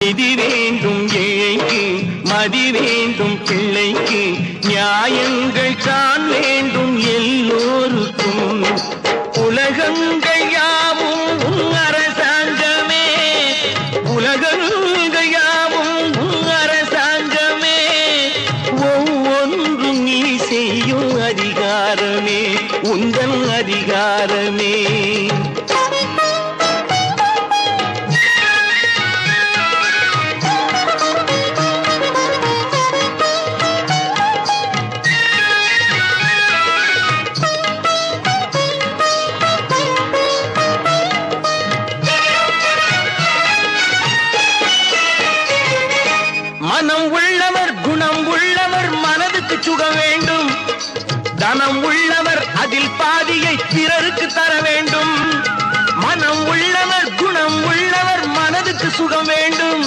நிதி வேண்டும் ஏழைக்கு, மதி வேண்டும் பிள்ளைக்கு, நியாயங்கள் தான் வேண்டும் எல்லோருக்கும். உலகங்கள் யாவும் அரசாங்கமே, உலகங்கள் யாவும் அரசாங்கமே, ஒவ்வொன்றும் நீ செய்யும் அதிகாரமே உந்தன் அதிகாரமே. மனம் உள்ளவர் குணம் உள்ளவர் மனதுக்கு சுகம் வேண்டும். தனம் உள்ளவர் அதில் பாதியை பிறருக்கு தர வேண்டும். மனம் உள்ளவர் குணம் உள்ளவர் மனதுக்கு சுகம் வேண்டும்.